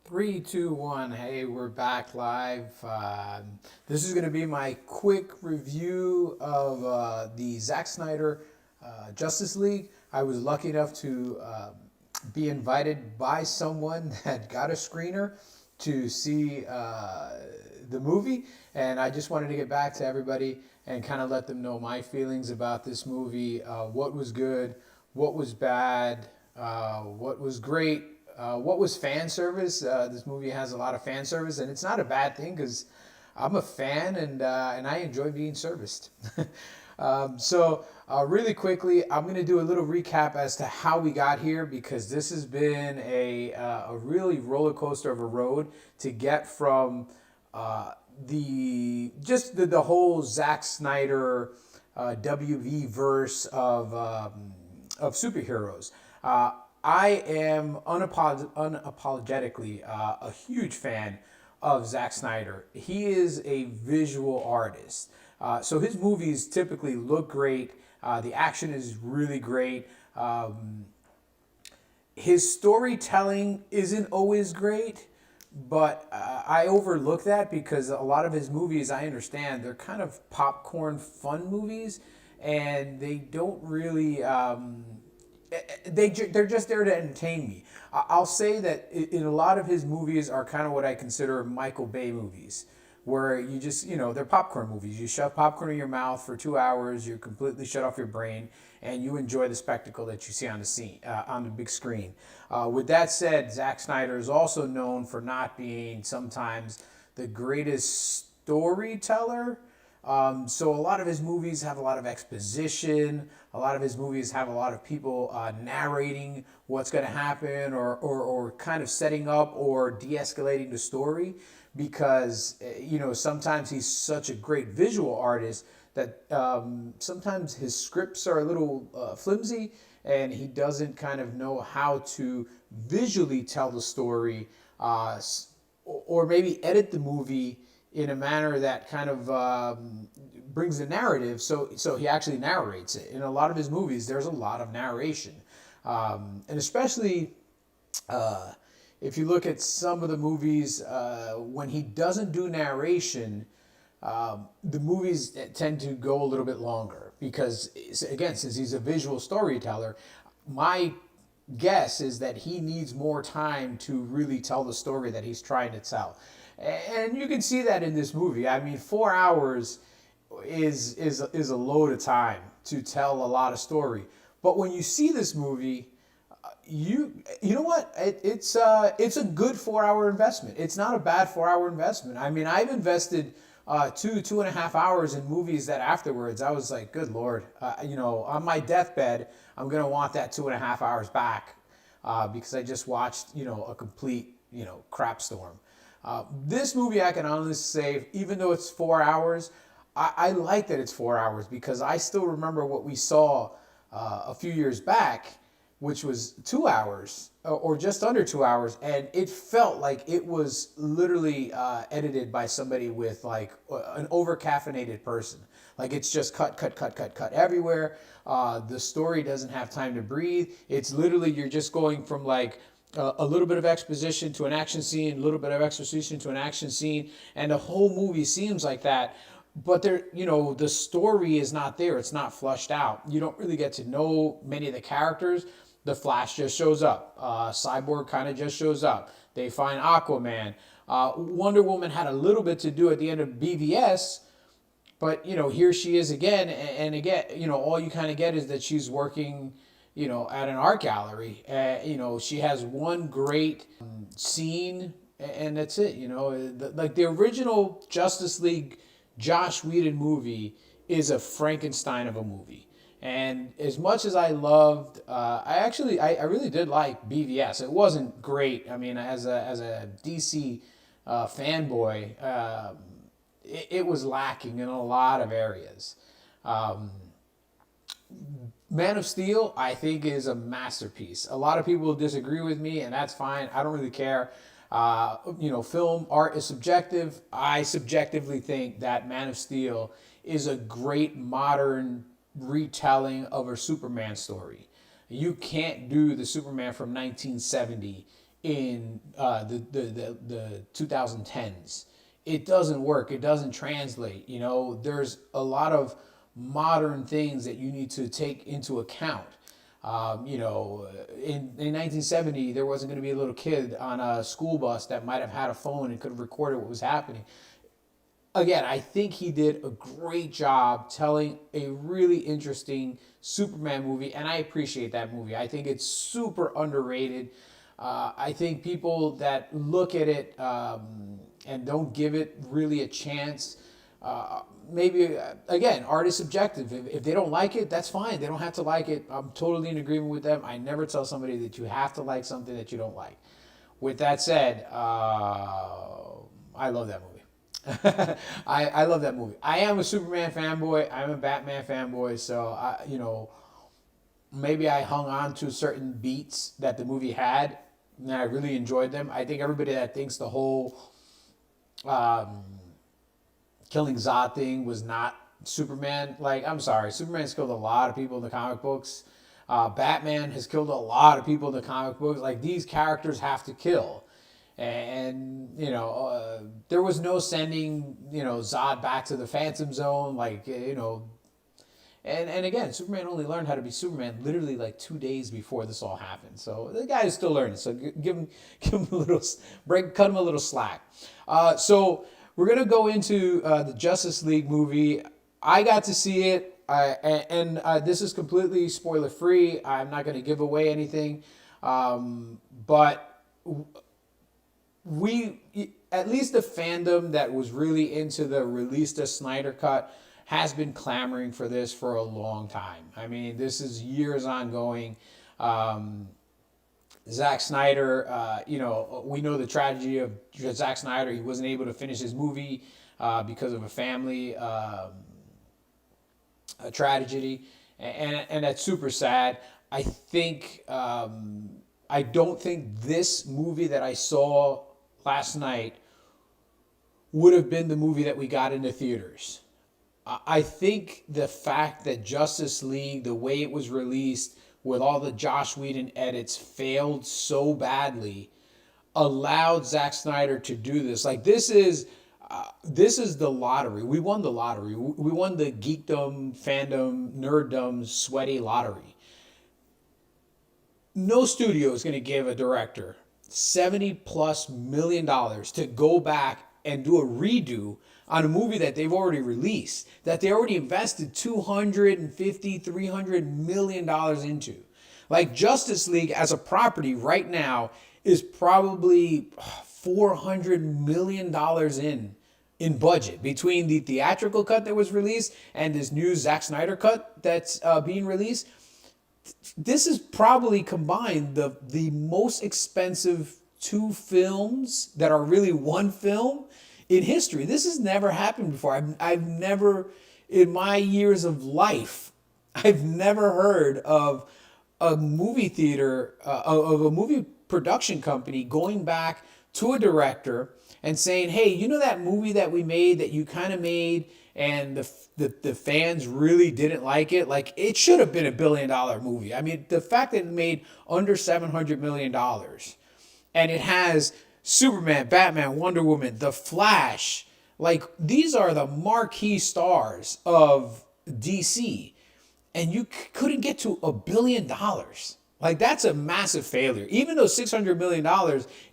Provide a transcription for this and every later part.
Three, two, one. Hey, we're back live. This is going to be my quick review of the Zack Snyder Justice League. I was lucky enough to be invited by someone that got a screener to see the movie, and I just wanted to get back to everybody and kind of let them know my feelings about this movie. What was good, what was bad, what was great, what was fan service. This movie has a lot of fan service, and it's not a bad thing because I'm a fan and I enjoy being serviced. Really quickly, I'm going to do a little recap as to how we got here because this has been a really roller coaster of a road to get from the whole Zack Snyder WV verse of superheroes. I am unapologetically a huge fan of Zack Snyder. He is a visual artist. So his movies typically look great. The action is really great. His storytelling isn't always great, but I overlook that because a lot of his movies, I understand, they're kind of popcorn fun movies, and they don't really they're just there to entertain me. I'll say that in a lot of his movies are kind of what I consider Michael Bay movies, where you just they're popcorn movies. You shove popcorn in your mouth for 2 hours, you completely shut off your brain, and you enjoy the spectacle that you see on the scene on the big screen. With that said, Zack Snyder is also known for not being sometimes the greatest storyteller. So a lot of his movies have a lot of exposition. A lot of his movies have a lot of people narrating what's going to happen or kind of setting up or de-escalating the story because, sometimes he's such a great visual artist that sometimes his scripts are a little flimsy and he doesn't kind of know how to visually tell the story or maybe edit the movie in a manner that kind of brings the narrative. So he actually narrates it. In a lot of his movies, there's a lot of narration, and especially if you look at some of the movies when he doesn't do narration. The movies tend to go a little bit longer because, again, since he's a visual storyteller, my guess is that he needs more time to really tell the story that he's trying to tell. And you can see that in this movie. I mean, 4 hours is a load of time to tell a lot of story. But when you see this movie, you know what? It's a good 4 hour investment. It's not a bad 4 hour investment. I mean, I've invested 2.5 hours in movies that afterwards I was like, good Lord, on my deathbed, I'm gonna want that 2.5 hours back because I just watched a complete crap storm. This movie, I can honestly say, even though it's 4 hours, I like that it's 4 hours because I still remember what we saw a few years back, which was 2 hours or just under 2 hours, and it felt like it was literally edited by somebody with like an over caffeinated person. Like it's just cut, cut, cut, cut, cut everywhere. The story doesn't have time to breathe. It's literally you're just going from like a little bit of exposition to an action scene, a little bit of exposition to an action scene, and the whole movie seems like that. But the story is not there. It's not flushed out. You don't really get to know many of the characters. The Flash just shows up. Cyborg kind of just shows up. They find Aquaman. Wonder Woman had a little bit to do at the end of BVS, but here she is again, and again, all you kind of get is that she's working, at an art gallery. She has one great scene, and that's it. Like the original Justice League Josh Whedon movie is a Frankenstein of a movie. And as much as I loved, I really did like BVS. It wasn't great. I mean, as a DC fanboy, it was lacking in a lot of areas. Man of Steel, I think, is a masterpiece. A lot of people disagree with me, and that's fine. I don't really care. Film art is subjective. I subjectively think that Man of Steel is a great modern retelling of a Superman story. You can't do the Superman from 1970 in the 2010s. It doesn't work. It doesn't translate. You know, there's a lot of modern things that you need to take into account. You know, in 1970, there wasn't going to be a little kid on a school bus that might have had a phone and could have recorded what was happening. Again, I think he did a great job telling a really interesting Superman movie, and I appreciate that movie. I think it's super underrated. I think people that look at it and don't give it really a chance, maybe, again, art is subjective. If they don't like it, that's fine. They don't have to like it. I'm totally in agreement with them. I never tell somebody that you have to like something that you don't like. With that said, I love that movie. I love that movie. I am a Superman fanboy. I'm a Batman fanboy. So, you know, maybe I hung on to certain beats that the movie had, and I really enjoyed them. I think everybody that thinks the whole killing Zod thing was not Superman. Like, I'm sorry, Superman's killed a lot of people in the comic books. Batman has killed a lot of people in the comic books. Like, these characters have to kill. And, you know, there was no sending, you know, Zod back to the Phantom Zone. Like, you know, and again, Superman only learned how to be Superman literally like 2 days before this all happened. So the guy is still learning. So give him a little break, cut him a little slack. So we're going to go into the Justice League movie. I got to see it. And this is completely spoiler free. I'm not going to give away anything. But we, at least the fandom that was really into the Release the Snyder Cut, has been clamoring for this for a long time. I mean, this is years ongoing. Zack Snyder, you know, we know the tragedy of Zack Snyder. He wasn't able to finish his movie because of a family a tragedy, and that's super sad. I think I don't think this movie that I saw last night would have been the movie that we got into theaters. I think the fact that Justice League, the way it was released with all the Joss Whedon edits, failed so badly, allowed Zack Snyder to do this. Like, this is the lottery. We won the lottery. We won the geekdom, fandom, nerddom, sweaty lottery. No studio is going to give a director $70+ million to go back and do a redo on a movie that they've already released, that they already invested $250-300 million into. Like, Justice League as a property right now is probably $400 million in budget between the theatrical cut that was released and this new Zack Snyder cut that's being released. This is probably combined the most expensive two films that are really one film in history. This has never happened before. I've never, in my years of life, I've never heard of a movie theater, of a movie production company going back to a director and saying, hey, you know that movie that we made that you kind of made and the fans really didn't like it? Like, it should have been $1 billion movie. I mean, the fact that it made under $700 million and it has Superman, Batman, Wonder Woman, The Flash, like, these are the marquee stars of DC, and you couldn't get to $1 billion. Like, that's a massive failure. Even though $600 million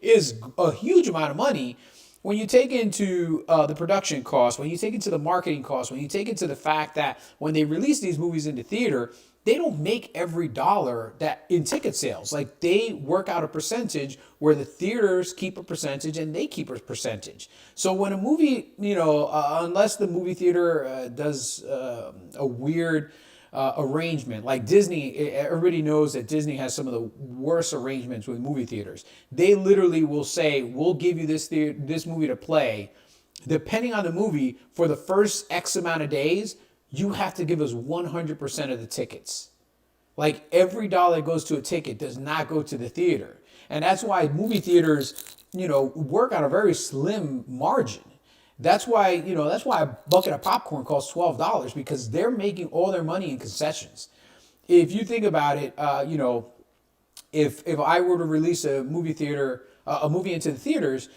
is a huge amount of money, when you take into the production costs, when you take into the marketing costs, when you take into the fact that when they release these movies into theater, they don't make every dollar that in ticket sales. Like, they work out a percentage where the theaters keep a percentage and they keep a percentage. So when a movie, you know, unless the movie theater does a weird arrangement, like Disney, everybody knows that Disney has some of the worst arrangements with movie theaters. They literally will say, we'll give you this movie to play. Depending on the movie, for the first X amount of days, you have to give us 100% of the tickets. Like, every dollar that goes to a ticket does not go to the theater. And that's why movie theaters, you know, work on a very slim margin. That's why, you know, that's why a bucket of popcorn costs $12, because they're making all their money in concessions. If you think about it, you know, if I were to release a movie into the theaters,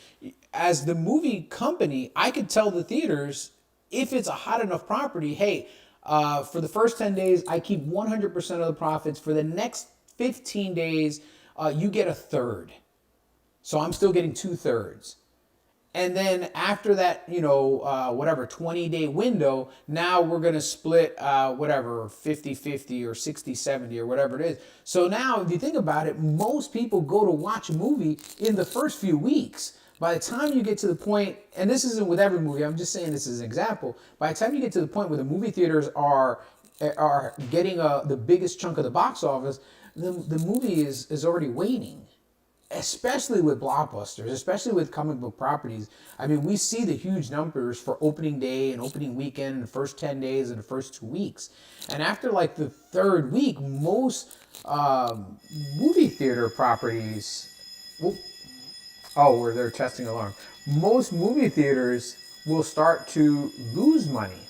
as the movie company, I could tell the theaters, if it's a hot enough property, hey, for the first 10 days, I keep 100% of the profits. For the next 15 days, you get a third. So I'm still getting 2/3. And then after that, 20-day window, now we're going to split, 50-50 or 60-70 or whatever it is. So now, if you think about it, most people go to watch a movie in the first few weeks. By the time you get to the point, and this isn't with every movie, I'm just saying this as an example. By the time you get to the point where the movie theaters are getting the biggest chunk of the box office, the movie is already waning. Especially with blockbusters, especially with comic book properties. I mean, we see the huge numbers for opening day and opening weekend in the first 10 days and the first 2 weeks. And after like the third week, most movie theater properties, where they're testing alarm. Most movie theaters will start to lose money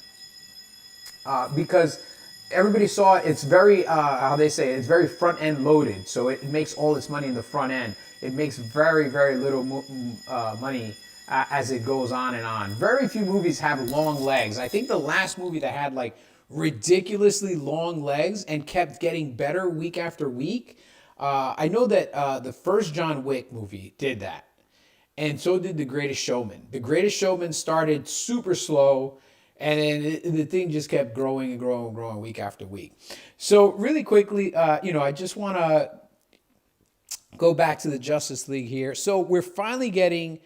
because everybody saw it's very, how they say, it's very front end loaded. So it makes all its money in the front end. It makes very, very little money as it goes on and on. Very few movies have long legs. I think the last movie that had like ridiculously long legs and kept getting better week after week, I know that the first John Wick movie did that. And so did The Greatest Showman. The Greatest Showman started super slow, and then the thing just kept growing and growing and growing week after week. So really quickly, I just want to go back to the Justice League here. So we're finally getting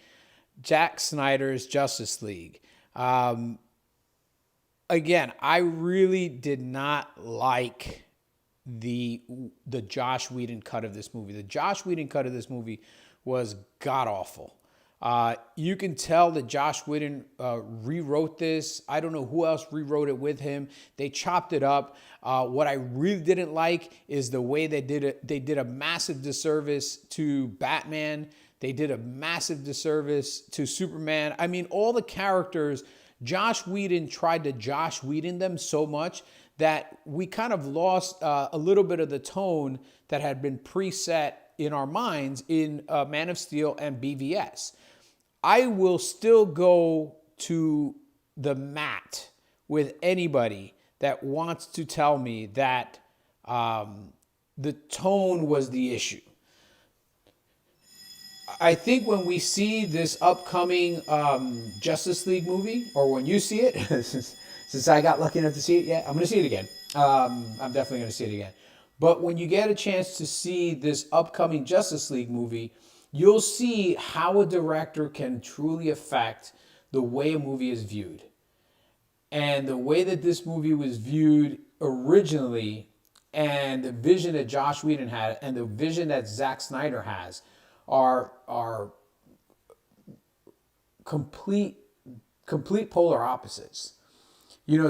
Zack Snyder's Justice League. Again, I really did not like the Joss Whedon cut of this movie. The Joss Whedon cut of this movie was god-awful. You can tell that Joss Whedon rewrote this. I don't know who else rewrote it with him. They chopped it up. What I really didn't like is the way they did it. They did a massive disservice to Batman. They did a massive disservice to Superman. I mean, all the characters, Joss Whedon tried to Joss Whedon them so much that we kind of lost a little bit of the tone that had been preset in our minds in Man of Steel and BVS. I will still go to the mat with anybody that wants to tell me that the tone was the issue. I think when we see this upcoming Justice League movie, or when you see it, since I got lucky enough to see it yet, I'm going to see it again. I'm definitely going to see it again. But when you get a chance to see this upcoming Justice League movie, you'll see how a director can truly affect the way a movie is viewed. And the way that this movie was viewed originally, and the vision that Joss Whedon had, and the vision that Zack Snyder has, are complete polar opposites.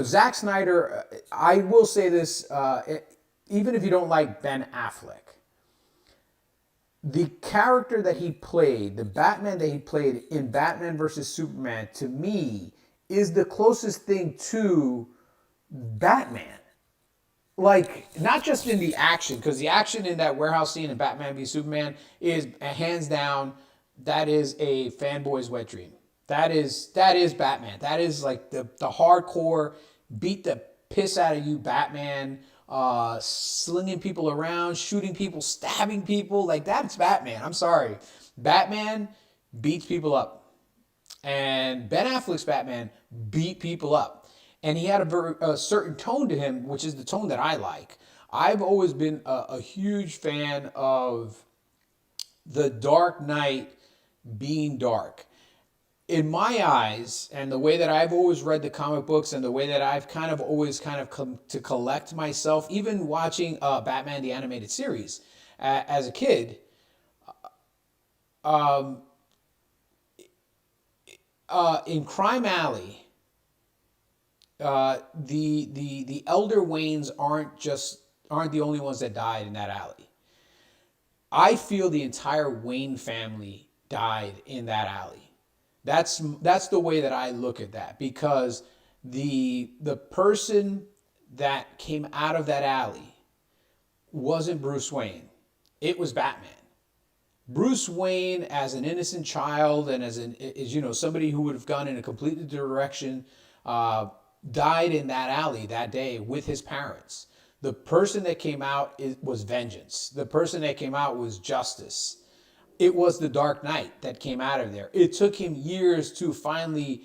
Zack Snyder, I will say this, even if you don't like Ben Affleck, the character that he played, the Batman that he played in Batman versus Superman, to me, is the closest thing to Batman. Like, not just in the action, because the action in that warehouse scene in Batman v Superman is, hands down, that is a fanboy's wet dream. That is Batman. That is like the hardcore, beat the piss out of you Batman, slinging people around, shooting people, stabbing people. Like, that's Batman. I'm sorry. Batman beats people up. And Ben Affleck's Batman beat people up. And he had a certain tone to him, which is the tone that I like. I've always been a huge fan of the Dark Knight being dark. In my eyes, and the way that I've always read the comic books, and the way that I've always come to collect myself, even watching Batman the Animated Series as a kid, in Crime Alley, the elder Waynes aren't the only ones that died in that alley. I feel the entire Wayne family died in that alley. That's the way that I look at that, because the person that came out of that alley wasn't Bruce Wayne. it was Batman. Bruce Wayne, as an innocent child and as somebody who would have gone in a completely different direction, died in that alley that day with his parents. The person that came out was vengeance. The person that came out was justice. It was the Dark Knight that came out of there. It took him years to finally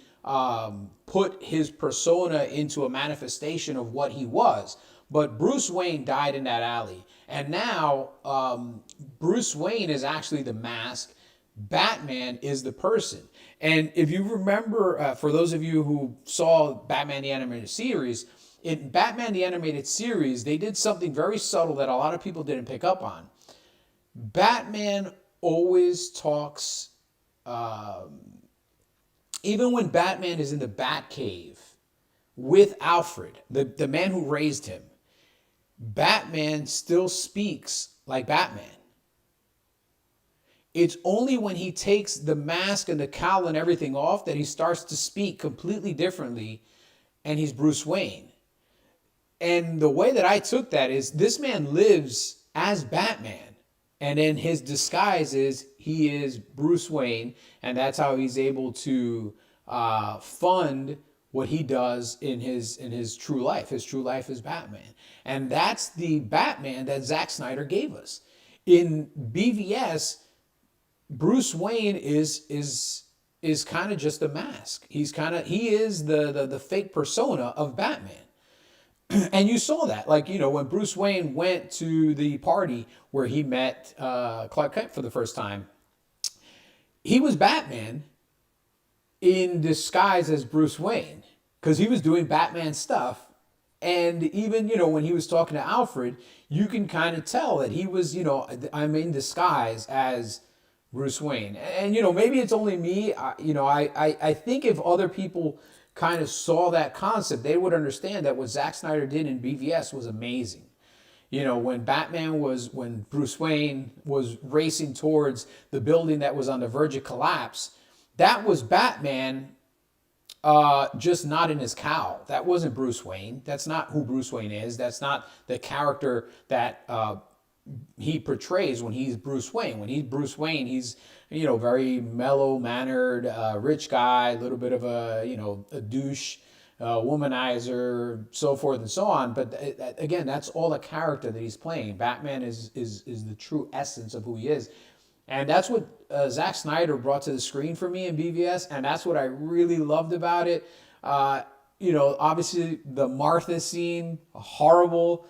put his persona into a manifestation of what he was. But Bruce Wayne died in that alley. And now Bruce Wayne is actually the mask. Batman is the person. And if you remember, for those of you who saw Batman the Animated Series, in Batman the Animated Series, they did something very subtle that a lot of people didn't pick up on. Batman always talks, even when Batman is in the Batcave with Alfred, the man who raised him, Batman still speaks like Batman. It's only when he takes the mask and the cowl and everything off that he starts to speak completely differently, and he's Bruce Wayne. And the way that I took that is this man lives as Batman, and in his disguise is he is Bruce Wayne, and that's how he's able to fund what he does in his true life. His true life is Batman. And that's the Batman that Zack Snyder gave us. In BVS, Bruce Wayne is kind of just a mask. He is the fake persona of Batman. And you saw that, when Bruce Wayne went to the party where he met Clark Kent for the first time, he was Batman in disguise as Bruce Wayne because he was doing Batman stuff. And even, when he was talking to Alfred, you can kind of tell that he was, I'm in disguise as Bruce Wayne. And, maybe it's only me. I think if other people kind of saw that concept, they would understand that what Zack Snyder did in BVS was amazing. When Bruce Wayne was racing towards the building that was on the verge of collapse, that was Batman, just not in his cowl. That wasn't Bruce Wayne. That's not who Bruce Wayne is. That's not the character that he portrays when he's Bruce Wayne. When he's Bruce Wayne, he's, very mellow-mannered, rich guy, a little bit of a douche, womanizer, so forth and so on. But again, that's all the character that he's playing. Batman is the true essence of who he is. And that's what Zack Snyder brought to the screen for me in BVS, and that's what I really loved about it. Obviously the Martha scene, horrible.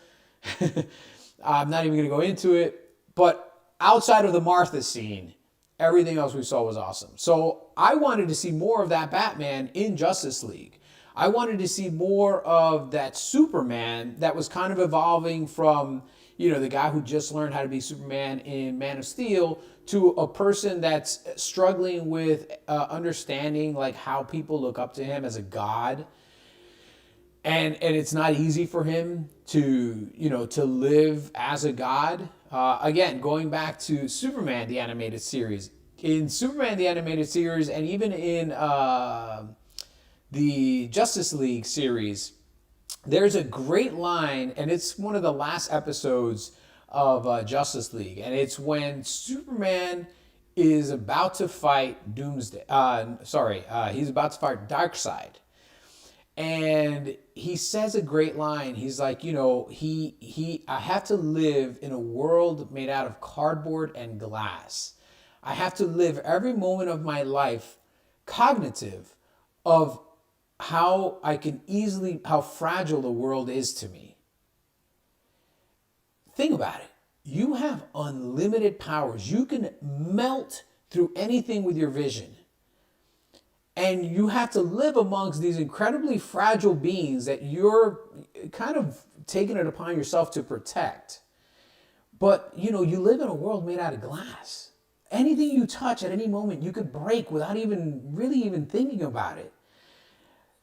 I'm not even going to go into it, but outside of the Martha scene, everything else we saw was awesome. So I wanted to see more of that Batman in Justice League. I wanted to see more of that Superman that was kind of evolving from, the guy who just learned how to be Superman in Man of Steel to a person that's struggling with understanding how people look up to him as a god. And it's not easy for him to live as a god. Again, going back to Superman, the animated series. In Superman, the animated series, and even in the Justice League series, there's a great line, and it's one of the last episodes of Justice League. And it's when Superman is about to fight Doomsday. He's about to fight Darkseid. And he says a great line. He's like, I have to live in a world made out of cardboard and glass. I have to live every moment of my life cognitive of how fragile the world is to me. Think about it. You have unlimited powers. You can melt through anything with your vision. And you have to live amongst these incredibly fragile beings that you're kind of taking it upon yourself to protect. But, you live in a world made out of glass. Anything you touch at any moment, you could break without even thinking about it.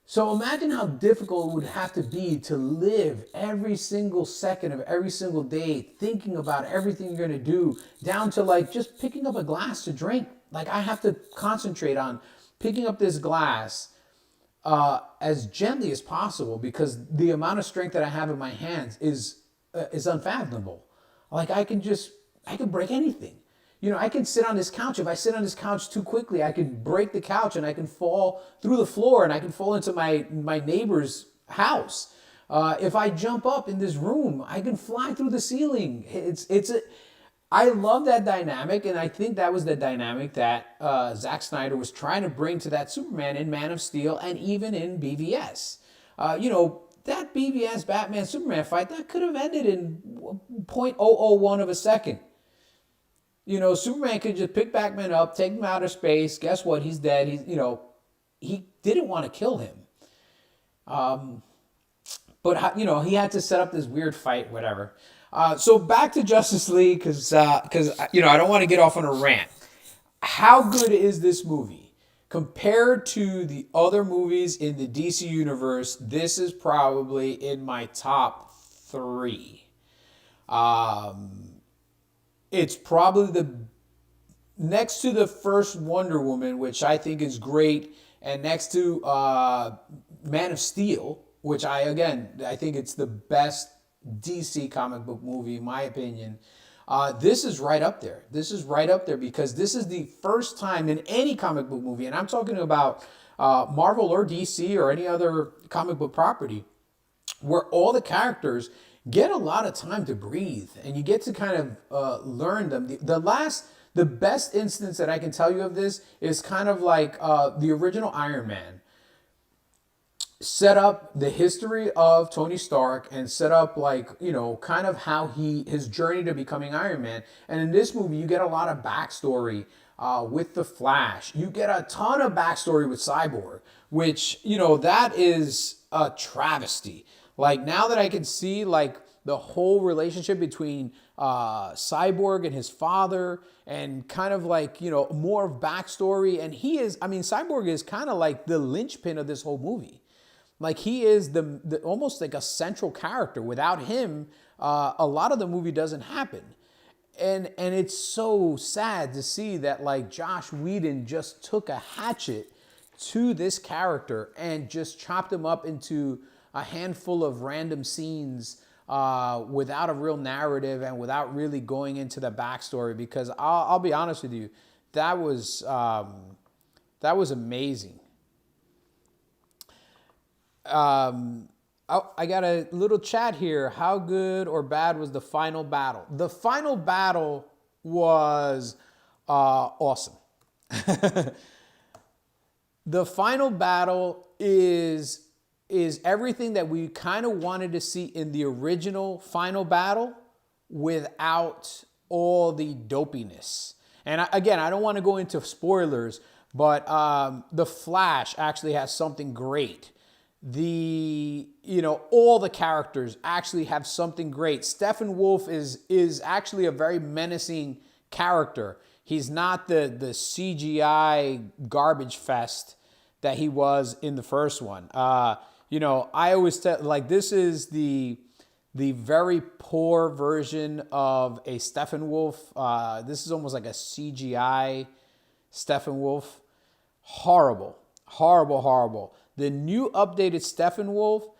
So imagine how difficult it would have to be to live every single second of every single day thinking about everything you're going to do, down to just picking up a glass to drink. I have to concentrate on picking up this glass as gently as possible because the amount of strength that I have in my hands is unfathomable. I can just I can break anything. I can sit on this couch. If I sit on this couch too quickly, I can break the couch and I can fall through the floor and I can fall into my neighbor's house. If I jump up in this room, I can fly through the ceiling. I love that dynamic, and I think that was the dynamic that Zack Snyder was trying to bring to that Superman in Man of Steel and even in BVS. That BVS Batman Superman fight, that could have ended in 0.001 of a second. Superman could just pick Batman up, take him out of space. Guess what? He's dead. He didn't want to kill him. But he had to set up this weird fight, whatever. So back to Justice League, because I don't want to get off on a rant. How good is this movie? Compared to the other movies in the DC universe, this is probably in my top 3. It's probably next to the first Wonder Woman, which I think is great, and next to Man of Steel, which I think it's the best DC comic book movie, in my opinion. This is right up there. This is right up there because this is the first time in any comic book movie, and I'm talking about Marvel or DC or any other comic book property, where all the characters get a lot of time to breathe and you get to kind of learn them. The best instance that I can tell you of this is kind of like the original Iron Man. Set up the history of Tony Stark and set up kind of how his journey to becoming Iron Man. And in this movie, you get a lot of backstory with the Flash. You get a ton of backstory with Cyborg, which, that is a travesty. Now that I can see the whole relationship between Cyborg and his father and kind of more of backstory. And Cyborg is kind of like the linchpin of this whole movie. He is the almost like a central character. Without him, a lot of the movie doesn't happen. And it's so sad to see that Josh Whedon just took a hatchet to this character and just chopped him up into a handful of random scenes without a real narrative and without really going into the backstory. Because I'll be honest with you, that was amazing. I got a little chat here. How good or bad was the final battle? The final battle was awesome. The final battle is everything that we kind of wanted to see in the original final battle without all the dopiness. And I don't want to go into spoilers, but the Flash actually has something great. All the characters actually have something great. Steppenwolf is actually a very menacing character. He's not the CGI garbage fest that he was in the first one. I always tell, this is the very poor version of a Steppenwolf. This is almost like a CGI Steppenwolf. Horrible, horrible, horrible. The new updated Steppenwolf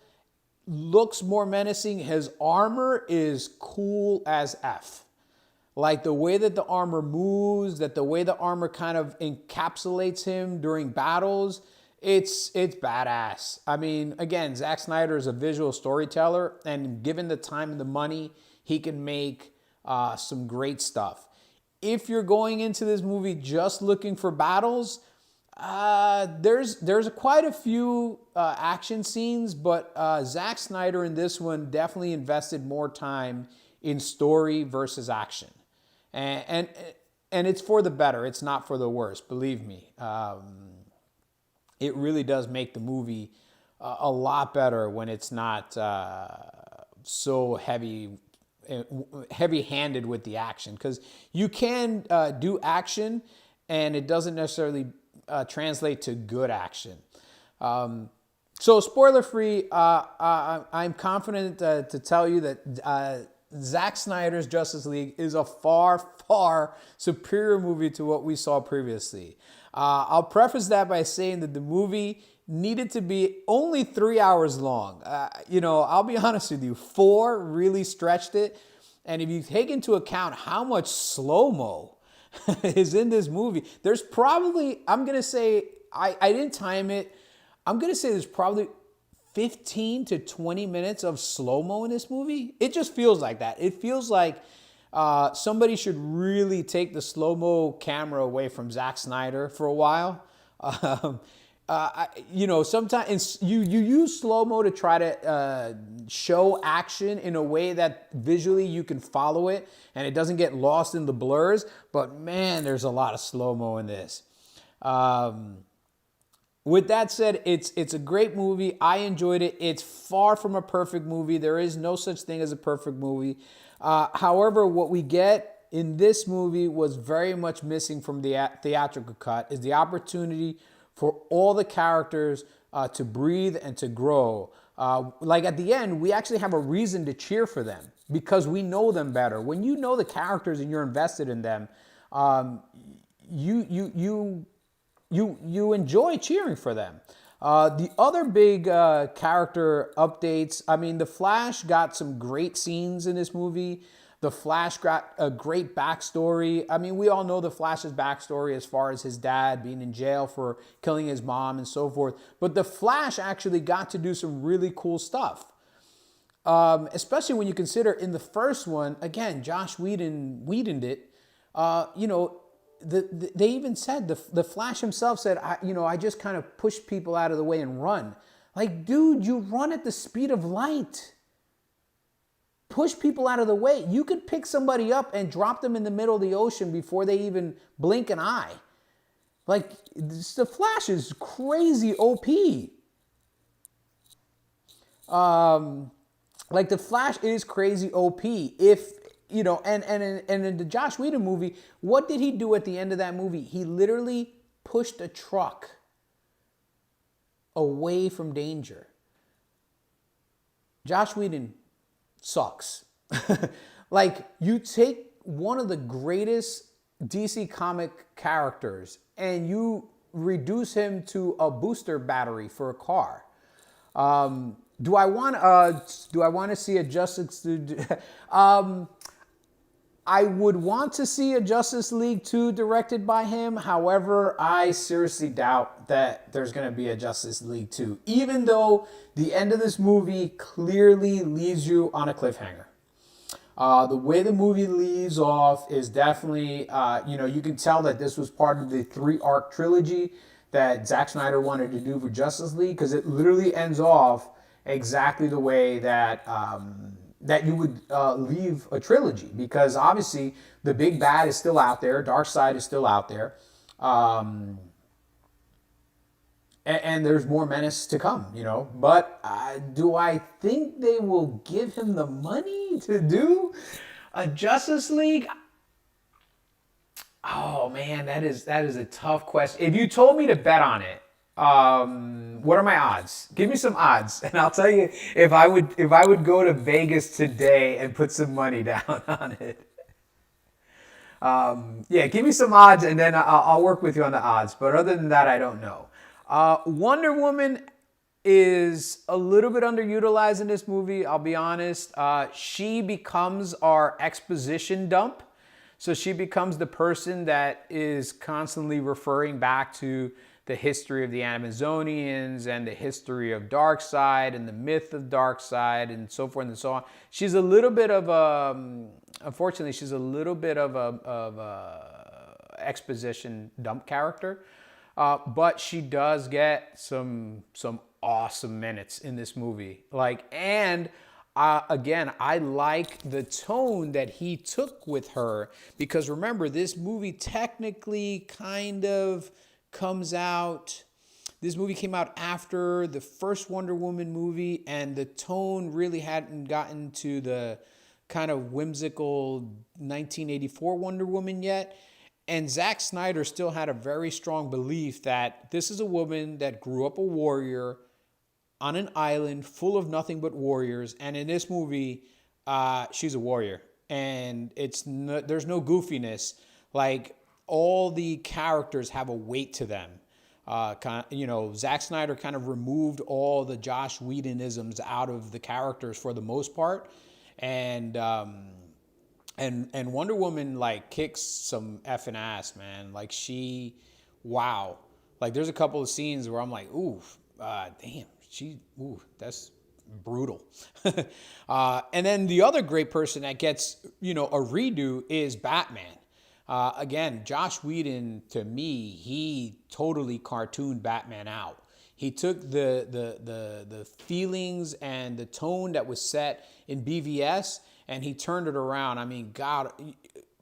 looks more menacing. His armor is cool as F. The way that the armor moves, the way the armor kind of encapsulates him during battles, it's badass. Again, Zack Snyder is a visual storyteller, and given the time and the money, he can make some great stuff. If you're going into this movie just looking for battles, there's quite a few action scenes, but Zack Snyder in this one definitely invested more time in story versus action, and it's for the better. It's not for the worse. Believe me, it really does make the movie a lot better when it's not so heavy-handed with the action, because you can do action and it doesn't necessarily translate to good action. So spoiler free, I'm confident to tell you that Zack Snyder's Justice League is a far, far superior movie to what we saw previously. I'll preface that by saying that the movie needed to be only 3 hours long. I'll be honest with you, 4 really stretched it. And if you take into account how much slow-mo is in this movie, there's probably, I'm going to say, I didn't time it. I'm going to say there's probably 15 to 20 minutes of slow-mo in this movie. It just feels like that. It feels like somebody should really take the slow-mo camera away from Zack Snyder for a while. Sometimes you use slow-mo to try to show action in a way that visually you can follow it and it doesn't get lost in the blurs. But man, there's a lot of slow-mo in this. With that said, it's a great movie. I enjoyed it. It's far from a perfect movie. There is no such thing as a perfect movie. However, what we get in this movie was very much missing from the theatrical cut is the opportunity for all the characters to breathe and to grow. Like at the end, we actually have a reason to cheer for them because we know them better. When you know the characters and you're invested in them, you enjoy cheering for them. The other big character updates, I mean, The Flash got some great scenes in this movie. The Flash got a great backstory. I mean, we all know The Flash's backstory as far as his dad being in jail for killing his mom and so forth. But The Flash actually got to do some really cool stuff. Especially when you consider in the first one, again, Josh Whedoned it. They even said, the Flash himself said, I just kind of push people out of the way and run. Like, dude, you run at the speed of light. Push people out of the way. You could pick somebody up and drop them in the middle of the ocean before they even blink an eye. Like, the Flash is crazy OP. Like, the Flash is crazy OP. If, and in the Josh Whedon movie, what did he do at the end of that movie? He literally pushed a truck away from danger. Josh Whedon sucks. Like, you take one of the greatest DC comic characters and you reduce him to a booster battery for a car. Do I want to see a Justice I would want to see a Justice League 2 directed by him. However, I seriously doubt that there's going to be a Justice League 2, even though the end of this movie clearly leaves you on a cliffhanger. The way the movie leaves off is definitely, you can tell that this was part of the 3-arc trilogy that Zack Snyder wanted to do for Justice League, because it literally ends off exactly the way that that you would leave a trilogy, because obviously the big bad is still out there, Darkseid is still out there, and there's more menace to come, But do I think they will give him the money to do a Justice League? Oh man, that is a tough question. If you told me to bet on it, what are my odds? Give me some odds, and I'll tell you if I would go to Vegas today and put some money down on it. Give me some odds, and then I'll work with you on the odds. But other than that, I don't know. Wonder Woman is a little bit underutilized in this movie, I'll be honest. She becomes our exposition dump. So she becomes the person that is constantly referring back to the history of the Amazonians and the history of Darkseid and the myth of Darkseid and so forth and so on. She's a little bit of unfortunately, she's a little bit of a exposition dump character. But she does get some awesome minutes in this movie. Again, I like the tone that he took with her, because remember, this movie technically kind of comes out. This movie came out after the first Wonder Woman movie, and the tone really hadn't gotten to the kind of whimsical 1984 Wonder Woman yet. And Zack Snyder still had a very strong belief that this is a woman that grew up a warrior on an island full of nothing but warriors. And in this movie, she's a warrior. And there's no goofiness. Like, all the characters have a weight to them. Zack Snyder kind of removed all the Josh Whedon-isms out of the characters for the most part. And And Wonder Woman like kicks some effing ass, man. Like wow. Like there's a couple of scenes where I'm like, ooh, damn, that's brutal. And then the other great person that gets, a redo is Batman. Again, Josh Whedon, to me, he totally cartooned Batman out. He took the feelings and the tone that was set in BVS and he turned it around. I mean, God,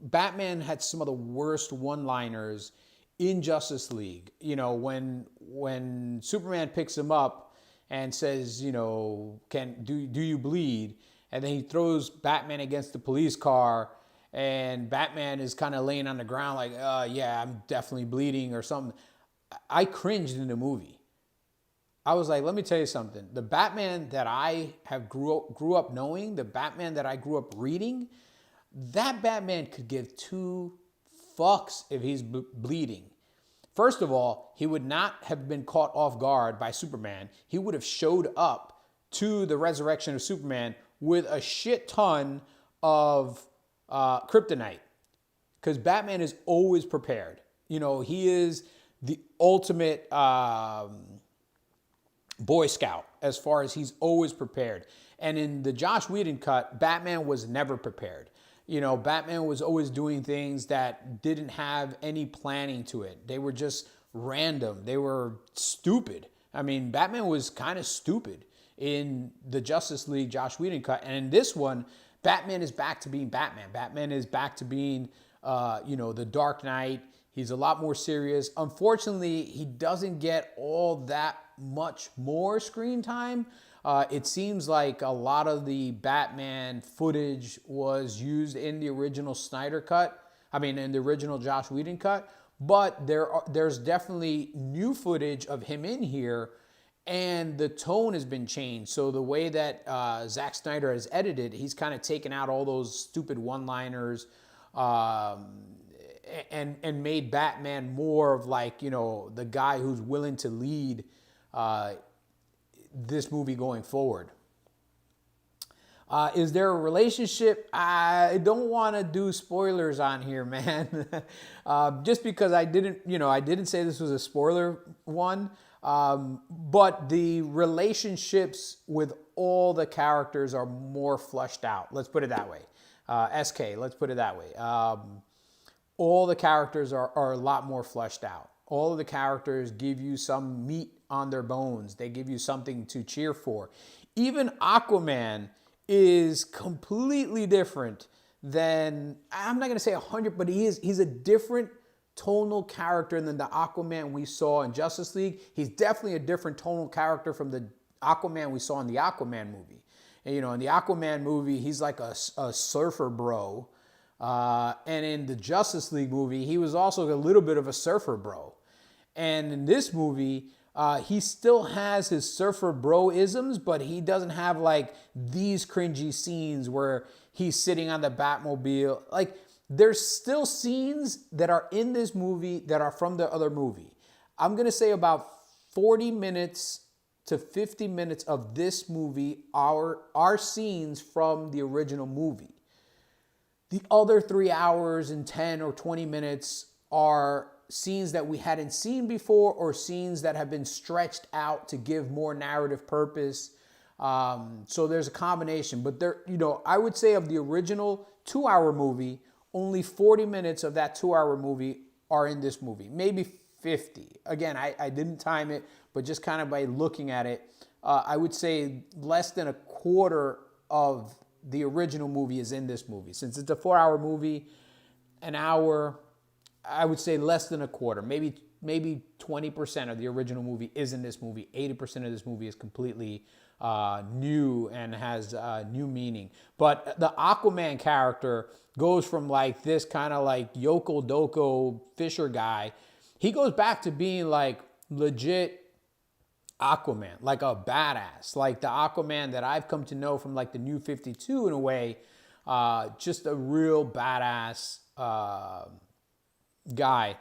Batman had some of the worst one-liners in Justice League. When Superman picks him up and says, do you bleed? And then he throws Batman against the police car, and Batman is kind of laying on the ground like, yeah, I'm definitely bleeding or something. I cringed in the movie. I was like, let me tell you something. The Batman that I have grew up knowing, the Batman that I grew up reading, that Batman could give two fucks if he's bleeding. First of all, he would not have been caught off guard by Superman. He would have showed up to the resurrection of Superman with a shit ton of kryptonite. Because Batman is always prepared. He is the ultimate Boy Scout as far as he's always prepared. And in the Josh Whedon cut, Batman was never prepared. Batman was always doing things that didn't have any planning to it. They were just random. They were stupid. I mean, Batman was kind of stupid in the Justice League Josh Whedon cut. And in this one, Batman is back to being Batman. Batman is back to being, the Dark Knight. He's a lot more serious. Unfortunately, he doesn't get all that much more screen time. It seems like a lot of the Batman footage was used in the original Snyder cut. In the original Josh Whedon cut. But there's definitely new footage of him in here, and the tone has been changed. So the way that Zack Snyder has edited, he's kind of taken out all those stupid one-liners, and made Batman more of like, the guy who's willing to lead this movie going forward. Is there a relationship? I don't want to do spoilers on here, man. Just because I didn't say this was a spoiler one. But the relationships with all the characters are more fleshed out. Let's put it that way. SK, let's put it that way. All the characters are a lot more fleshed out. All of the characters give you some meat on their bones. They give you something to cheer for. Even Aquaman is completely different than, I'm not going to say 100, but he's a different tonal character than the Aquaman we saw in Justice League. He's definitely a different tonal character from the Aquaman we saw in the Aquaman movie. And, in the Aquaman movie, he's like a surfer bro. And in the Justice League movie, he was also a little bit of a surfer bro. And in this movie, he still has his surfer bro-isms, but he doesn't have like these cringy scenes where he's sitting on the Batmobile. Like, there's still scenes that are in this movie that are from the other movie. I'm going to say about 40 minutes to 50 minutes of this movie are scenes from the original movie. The other 3 hours and 10 or 20 minutes are scenes that we hadn't seen before, or scenes that have been stretched out to give more narrative purpose. So there's a combination. But I would say of the original 2-hour movie, only 40 minutes of that 2-hour movie are in this movie. Maybe 50. Again, I didn't time it, but just kind of by looking at it, I would say less than a quarter of the original movie is in this movie. Since it's a 4-hour movie, an hour, I would say less than a quarter. Maybe 20% of the original movie is in this movie. 80% of this movie is completely new and has new meaning. But the Aquaman character goes from like this kind of like Yoko Doko Fisher guy. He goes back to being like legit Aquaman, like a badass, like the Aquaman that I've come to know from like the New 52 in a way, just a real badass guy.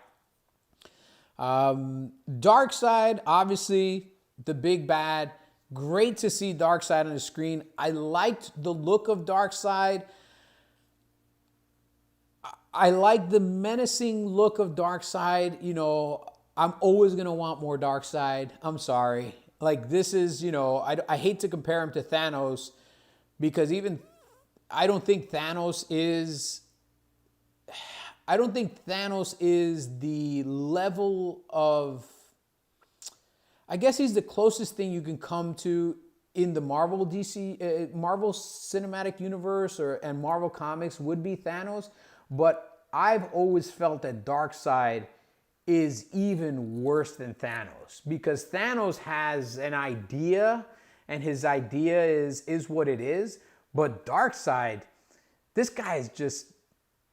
Darkseid, obviously the big bad. Great to see Darkseid on the screen. I liked the look of Darkseid. I like the menacing look of Darkseid. You know, I'm always gonna want more Darkseid. I'm sorry. Like this is, you know, I hate to compare him to Thanos because even I don't think Thanos is. I don't think Thanos is the level of. I guess he's the closest thing you can come to in the Marvel Marvel Cinematic Universe and Marvel Comics would be Thanos. But I've always felt that Darkseid is even worse than Thanos because Thanos has an idea and his idea is what it is. But Darkseid, this guy is just,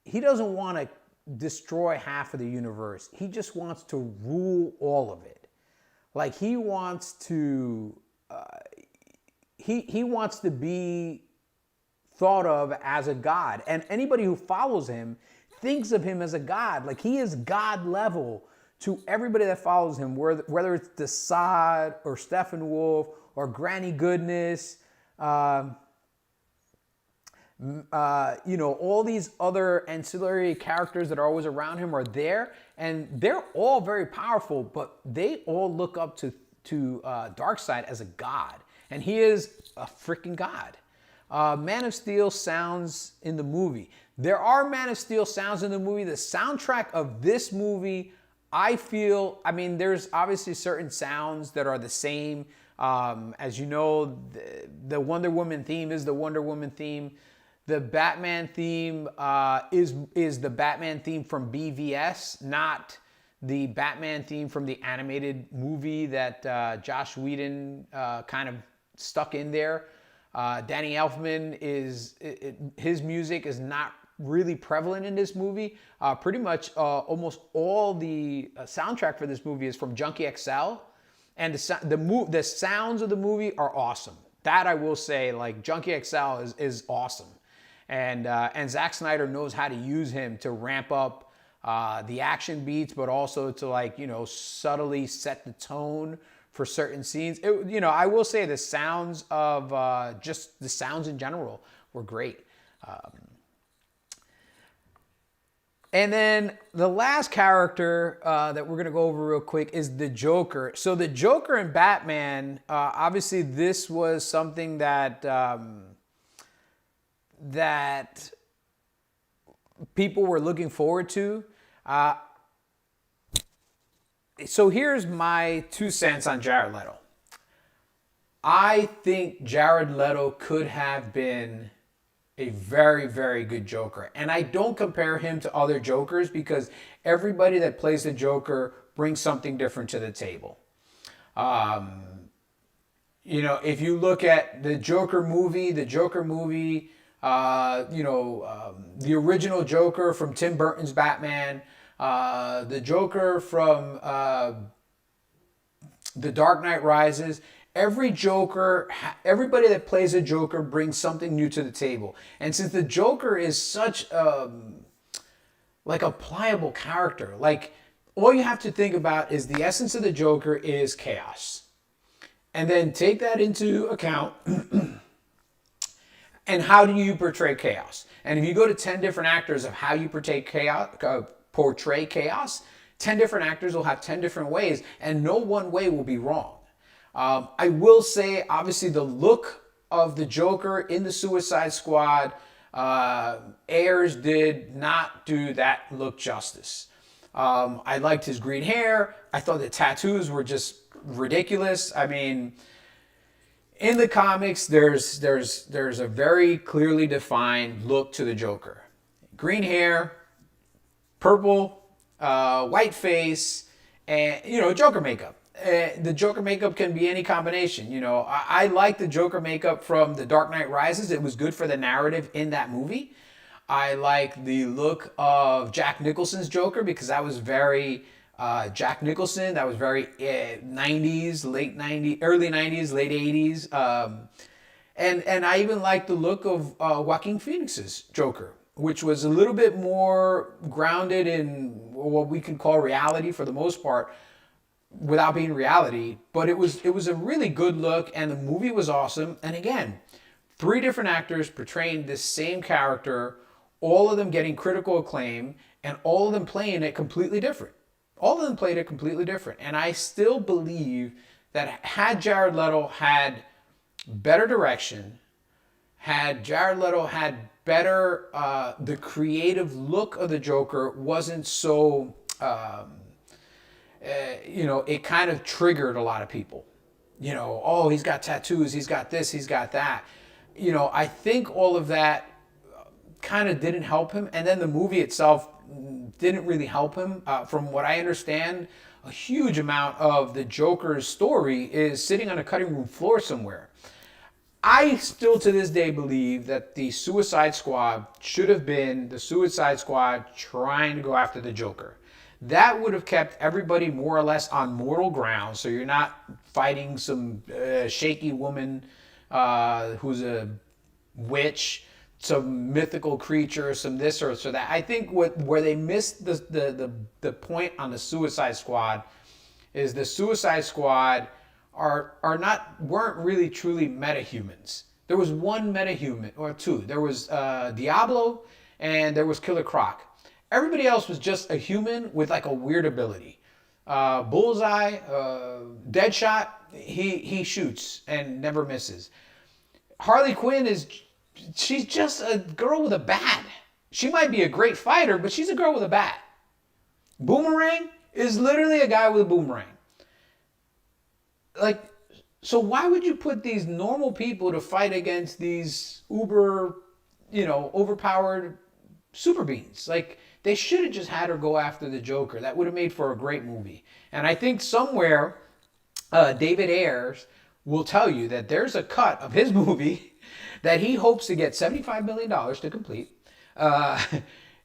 he doesn't want to destroy half of the universe. He just wants to rule all of it. Like he wants to, he wants to be thought of as a god. And anybody who follows him thinks of him as a god. Like he is god level to everybody that follows him, whether it's Desaad or Steppenwolf or Granny Goodness, you know, all these other ancillary characters that are always around him are there, and they're all very powerful, but they all look up to Darkseid as a god, and he is a freaking god. Man of Steel sounds in the movie. There are Man of Steel sounds in the movie. The soundtrack of this movie, I feel, I mean, there's obviously certain sounds that are the same. As you know, the Wonder Woman theme is the Wonder Woman theme. The Batman theme is the Batman theme from BVS, not the Batman theme from the animated movie that Joss Whedon kind of stuck in there. Danny Elfman his music is not really prevalent in this movie. Pretty much almost all the soundtrack for this movie is from Junkie XL, and the sounds of the movie are awesome. That I will say, like Junkie XL is awesome. And Zack Snyder knows how to use him to ramp up the action beats, but also to, like, you know, subtly set the tone for certain scenes. You know, I will say the sounds of just the sounds in general were great. And then the last character that we're going to go over real quick is the Joker. So the Joker and Batman, obviously this was something that that people were looking forward to. So here's my 2 cents on Jared Leto. I think Jared Leto could have been a very, very good Joker. And I don't compare him to other Jokers because everybody that plays the Joker brings something different to the table. You know, if you look at the Joker movie, the original Joker from Tim Burton's Batman, the Joker from The Dark Knight Rises, every Joker, everybody that plays a Joker brings something new to the table. And since the Joker is such like a pliable character, like all you have to think about is the essence of the Joker is chaos. And then take that into account. And how do you portray chaos? And if you go to 10 different actors of how you portray chaos, 10 different actors will have 10 different ways, and no one way will be wrong. I will say, obviously, the look of the Joker in the Suicide Squad, Ayers did not do that look justice. I liked his green hair. I thought the tattoos were just ridiculous. I mean, in the comics, there's a very clearly defined look to the Joker. Green hair, purple, white face, and, you know, Joker makeup. The Joker makeup can be any combination. You know, I like the Joker makeup from The Dark Knight Rises. It was good for the narrative in that movie. I like the look of Jack Nicholson's Joker because that was very Jack Nicholson. That was very 90s, late 90s, early 90s, late 80s. And I even like the look of Joaquin Phoenix's Joker, which was a little bit more grounded in what we can call reality for the most part, without being reality. But it was a really good look, and the movie was awesome. And again, 3 different actors portraying this same character, all of them getting critical acclaim, and all of them playing it completely different. All of them played it completely different. And I still believe that had Jared Leto had better direction, had Jared Leto had better, the creative look of the Joker wasn't so, it kind of triggered a lot of people. Oh, he's got tattoos, he's got this, he's got that. I think all of that kind of didn't help him. And then the movie itself didn't really help him. From what I understand, a huge amount of the Joker's story is sitting on a cutting room floor somewhere. I still to this day believe that the Suicide Squad should have been the Suicide Squad trying to go after the Joker. That would have kept everybody more or less on mortal ground, so you're not fighting some shaky woman who's a witch, some mythical creature, some this or so that. I think where they missed the point on the Suicide Squad is the Suicide Squad weren't really truly metahumans. There was one metahuman, or two. There was Diablo and there was Killer Croc. Everybody else was just a human with like a weird ability. Bullseye, Deadshot, he shoots and never misses. Harley Quinn she's just a girl with a bat. She might be a great fighter, but she's a girl with a bat. Boomerang is literally a guy with a boomerang. Like, so why would you put these normal people to fight against these overpowered super beings? Like, they should have just had her go after the Joker. That would have made for a great movie. And I think somewhere, David Ayers will tell you that there's a cut of his movie that he hopes to get $75 million to complete,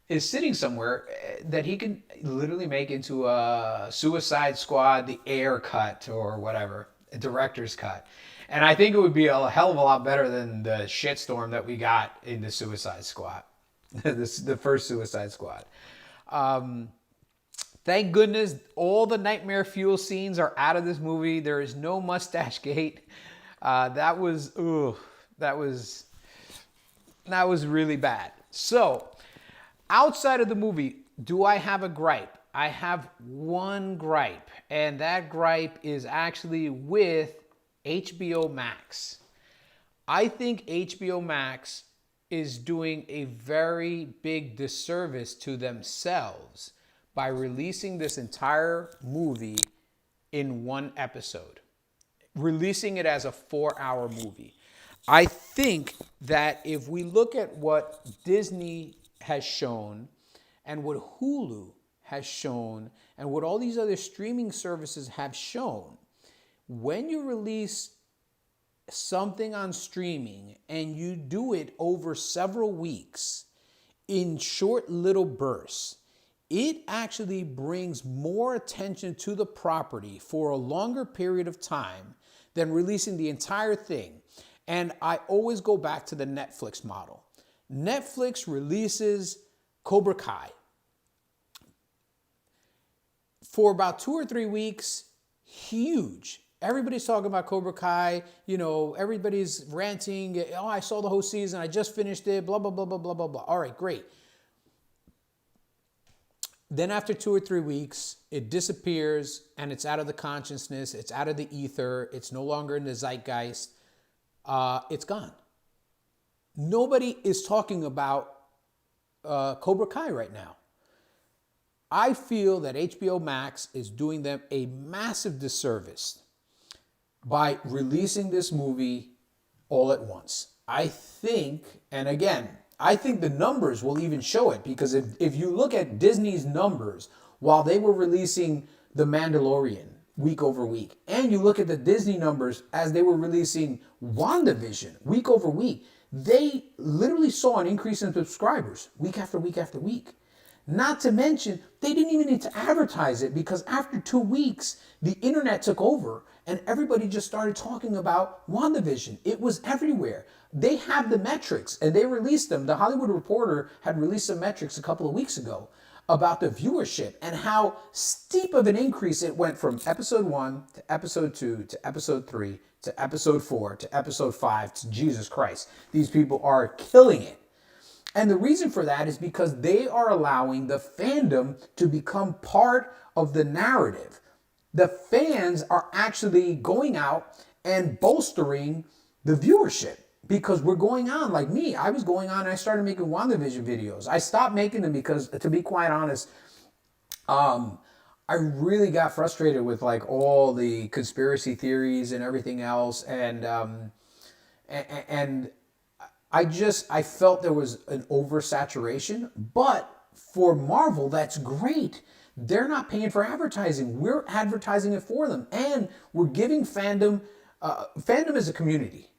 is sitting somewhere that he can literally make into a Suicide Squad, the Air cut or whatever, a director's cut. And I think it would be a hell of a lot better than the shitstorm that we got in the Suicide Squad, the first Suicide Squad. Thank goodness all the nightmare fuel scenes are out of this movie. There is no mustache gate. That was really bad. So, outside of the movie, do I have a gripe? I have one gripe, and that gripe is actually with HBO Max. I think HBO Max is doing a very big disservice to themselves by releasing this entire movie in one episode, releasing it as a 4-hour movie. I think that if we look at what Disney has shown and what Hulu has shown and what all these other streaming services have shown, when you release something on streaming and you do it over several weeks in short little bursts, it actually brings more attention to the property for a longer period of time than releasing the entire thing. And I always go back to the Netflix model. Netflix releases Cobra Kai. For about 2 or 3 weeks, huge. Everybody's talking about Cobra Kai. Everybody's ranting. Oh, I saw the whole season. I just finished it. Blah, blah, blah, blah, blah, blah, blah. All right, great. Then after 2 or 3 weeks, it disappears and it's out of the consciousness. It's out of the ether. It's no longer in the zeitgeist. It's gone. Nobody is talking about Cobra Kai right now. I feel that HBO Max is doing them a massive disservice by releasing this movie all at once. I think, and again, I think the numbers will even show it, because if you look at Disney's numbers while they were releasing The Mandalorian week over week, and you look at the Disney numbers as they were releasing WandaVision week over week, they literally saw an increase in subscribers week after week after week. Not to mention, they didn't even need to advertise it, because after 2 weeks, the internet took over and everybody just started talking about WandaVision. It was everywhere. They have the metrics and they released them. The Hollywood Reporter had released some metrics a couple of weeks ago about the viewership and how steep of an increase it went from episode 1 to episode 2 to episode 3 to episode 4 to episode 5 to Jesus Christ. These people are killing it. And the reason for that is because they are allowing the fandom to become part of the narrative. The fans are actually going out and bolstering the viewership because we're going on. Like me, I was going on and I started making WandaVision videos. I stopped making them because, to be quite honest, I really got frustrated with like all the conspiracy theories and everything else, and I felt there was an oversaturation. But for Marvel, that's great. They're not paying for advertising. We're advertising it for them, and we're giving fandom. Fandom is a community,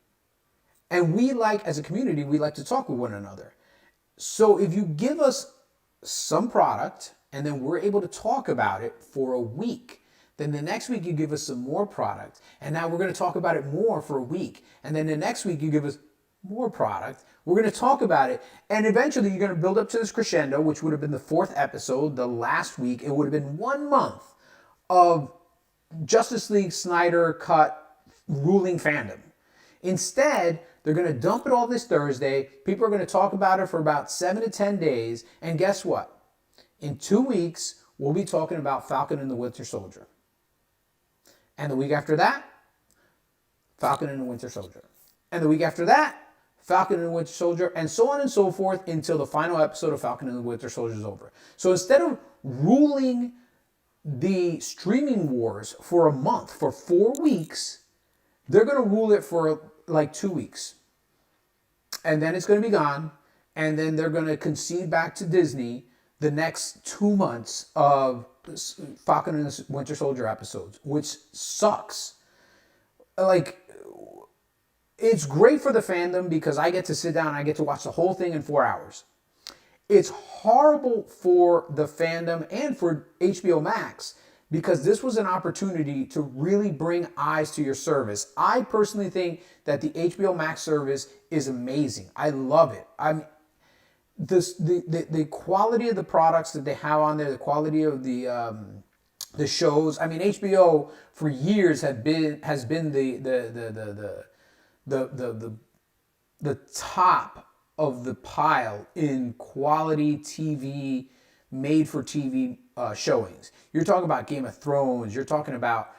and as a community, we like to talk with one another. So if you give us some product and then we're able to talk about it for a week, then the next week you give us some more product, and now we're going to talk about it more for a week, and then the next week you give us more product. We're going to talk about it, and eventually you're going to build up to this crescendo, which would have been the 4th episode, the last week. It would have been 1 month of Justice League Snyder cut ruling fandom. Instead, they're going to dump it all this Thursday. People are going to talk about it for about 7 to 10 days. And guess what? In 2 weeks, we'll be talking about Falcon and the Winter Soldier. And the week after that, Falcon and the Winter Soldier. And the week after that, Falcon and the Winter Soldier, and so on and so forth until the final episode of Falcon and the Winter Soldier is over. So instead of ruling the streaming wars for a month, for 4 weeks, they're going to rule it for like 2 weeks. And then it's going to be gone. And then they're going to concede back to Disney the next 2 months of Falcon and the Winter Soldier episodes, which sucks. Like, it's great for the fandom because I get to sit down and I get to watch the whole thing in 4 hours. It's horrible for the fandom and for HBO Max because this was an opportunity to really bring eyes to your service. I personally think that the HBO Max service is amazing. I love it. The quality of the products that they have on there, the quality of the shows. I mean, HBO for years has been the top of the pile in quality TV, made for TV showings. You're talking about Game of Thrones. You're talking about,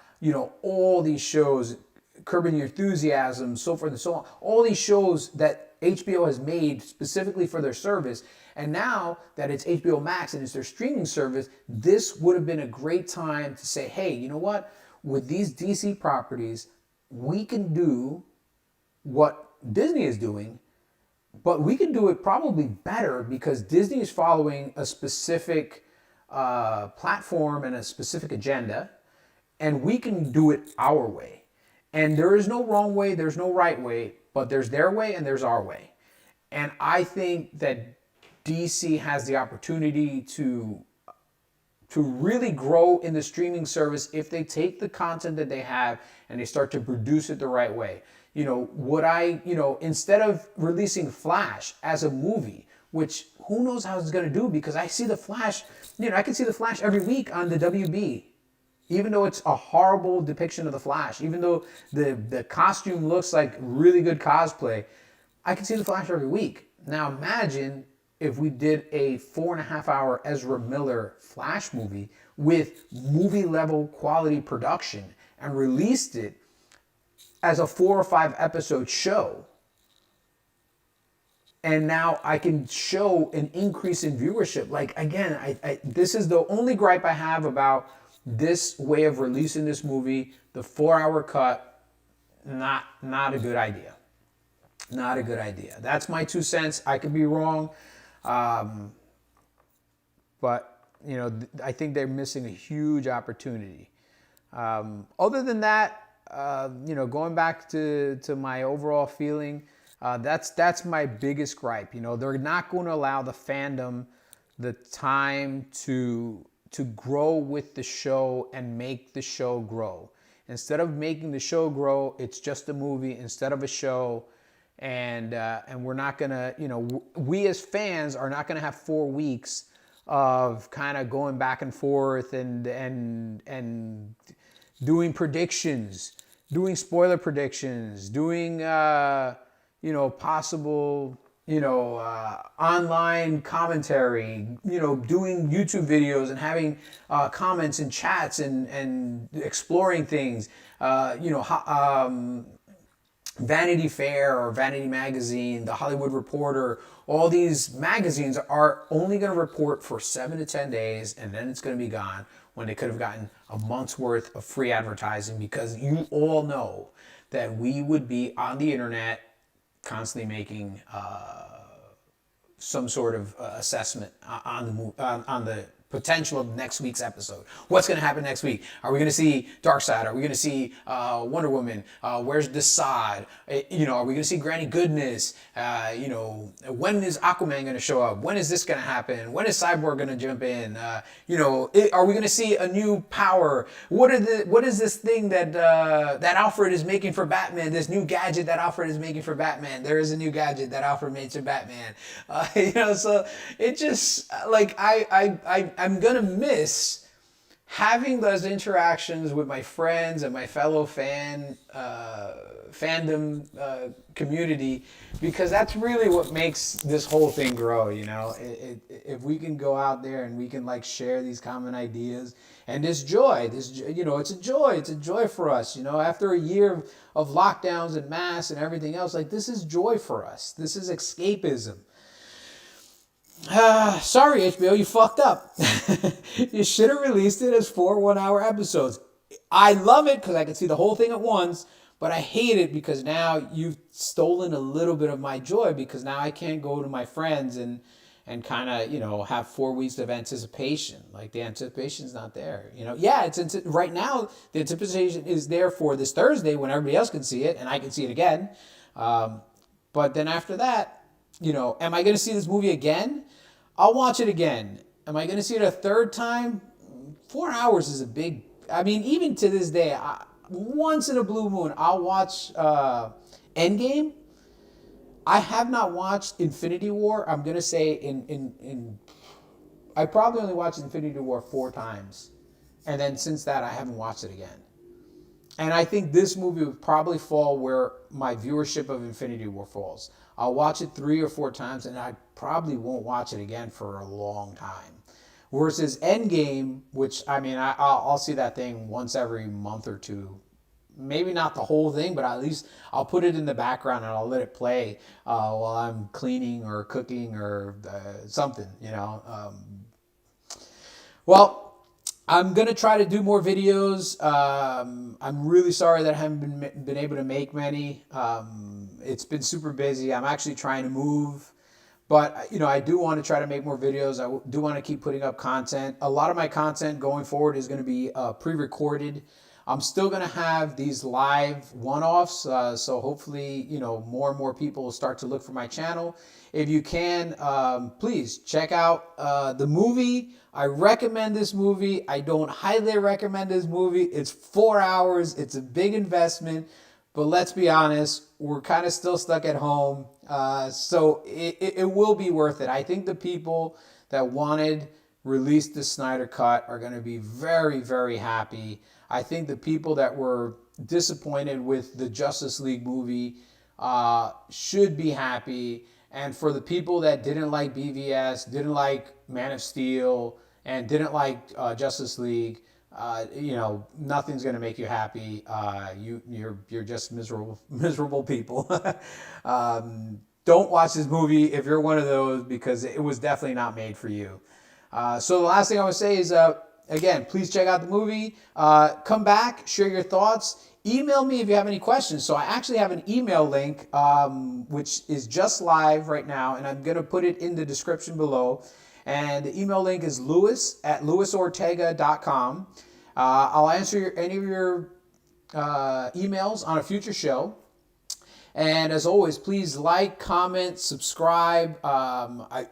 all these shows, Curb Your Enthusiasm, so forth and so on. All these shows that HBO has made specifically for their service. And now that it's HBO Max and it's their streaming service, this would have been a great time to say, hey, you know what? With these DC properties, we can do what Disney is doing, but we can do it probably better because Disney is following a specific platform and a specific agenda, and we can do it our way. And there is no wrong way, there's no right way, but there's their way and there's our way. And I think that DC has the opportunity to really grow in the streaming service if they take the content that they have and they start to produce it the right way. Instead of releasing Flash as a movie, which who knows how it's going to do, because I see the Flash, I can see the Flash every week on the WB. Even though it's a horrible depiction of the Flash, even though the costume looks like really good cosplay, I can see the Flash every week. Now imagine if we did a 4.5-hour Ezra Miller Flash movie with movie level quality production and released it as a 4 or 5 episode show. And now I can show an increase in viewership. Like, again, this is the only gripe I have about this way of releasing this movie, the 4-hour cut. Not a good idea. Not a good idea. That's my 2 cents. I could be wrong. But, I think they're missing a huge opportunity. Other than that, going back to my overall feeling, that's my biggest gripe. They're not going to allow the fandom the time to grow with the show and make the show grow. Instead of making the show grow, it's just a movie instead of a show. And we're not gonna, we as fans are not gonna have 4 weeks of kind of going back and forth and doing predictions, doing spoiler predictions, doing possible online commentary, doing YouTube videos and having comments and chats and exploring things. Vanity Fair or Vanity Magazine, The Hollywood Reporter, all these magazines are only going to report for 7 to 10 days and then it's going to be gone, when they could have gotten a month's worth of free advertising, because you all know that we would be on the internet constantly making some sort of assessment on the potential of next week's episode. What's going to happen next week? Are we going to see Darkseid? Are we going to see Wonder Woman? Where's Desaad? Are we going to see Granny Goodness? When is Aquaman going to show up? When is this going to happen? When is Cyborg going to jump in? Are we going to see a new power? What is this thing that Alfred is making for Batman? This new gadget that Alfred is making for Batman. There is a new gadget that Alfred made for Batman. So it just like I'm gonna miss having those interactions with my friends and my fellow fandom community, because that's really what makes this whole thing grow. If we can go out there and we can like share these common ideas and this joy, it's a joy for us. After a year of lockdowns and masks and everything else, like, this is joy for us. This is escapism. Sorry, HBO, you fucked up. You should have released it as 4 one-hour episodes. I love it because I can see the whole thing at once, but I hate it because now you've stolen a little bit of my joy, because now I can't go to my friends and kind of, have 4 weeks of anticipation. Like, the anticipation's not there. Right now, the anticipation is there for this Thursday when everybody else can see it and I can see it again. But then after that, am I going to see this movie again? I'll watch it again. Am I going to see it a third time? 4 hours is a big... even to this day, once in a blue moon, I'll watch Endgame. I have not watched Infinity War. I'm going to say I probably only watched Infinity War 4 times. And then since that, I haven't watched it again. And I think this movie would probably fall where my viewership of Infinity War falls. I'll watch it 3 or 4 times, and I probably won't watch it again for a long time. Versus Endgame, which, I'll see that thing once every month or two. Maybe not the whole thing, but at least I'll put it in the background and I'll let it play while I'm cleaning or cooking or something, Well, I'm going to try to do more videos. I'm really sorry that I haven't been able to make many. It's been super busy. I'm actually trying to move. But, I do want to try to make more videos. I do want to keep putting up content. A lot of my content going forward is going to be pre-recorded. I'm still going to have these live one-offs. So hopefully, more and more people will start to look for my channel. If you can, please check out the movie. I recommend this movie. I don't highly recommend this movie. It's 4 hours. It's a big investment. But let's be honest, we're kind of still stuck at home. So it will be worth it. I think the people that wanted Release the Snyder Cut are going to be very, very happy. I think the people that were disappointed with the Justice League movie should be happy. And for the people that didn't like BVS, didn't like Man of Steel, and didn't like Justice League, nothing's gonna make you happy. You're just miserable people. Don't watch this movie if you're one of those, because it was definitely not made for you. So the last thing I would say is, again, please check out the movie. Come back, share your thoughts. Email me if you have any questions. So I actually have an email link, which is just live right now, and I'm going to put it in the description below. And the email link is lewis@lewisortega.com. I'll answer any of your emails on a future show. And as always, please like, comment, subscribe. I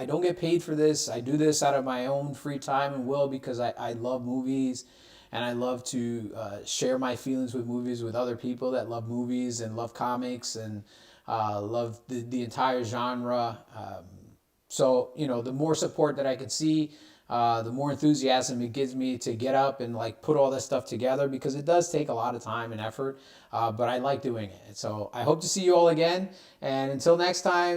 don't get paid for this. I do this out of my own free time and will, because I love movies, and I love to share my feelings with movies with other people that love movies and love comics and love the entire genre. So, the more support that I could see, the more enthusiasm it gives me to get up and put all this stuff together, because it does take a lot of time and effort, but I like doing it. So I hope to see you all again. And until next time,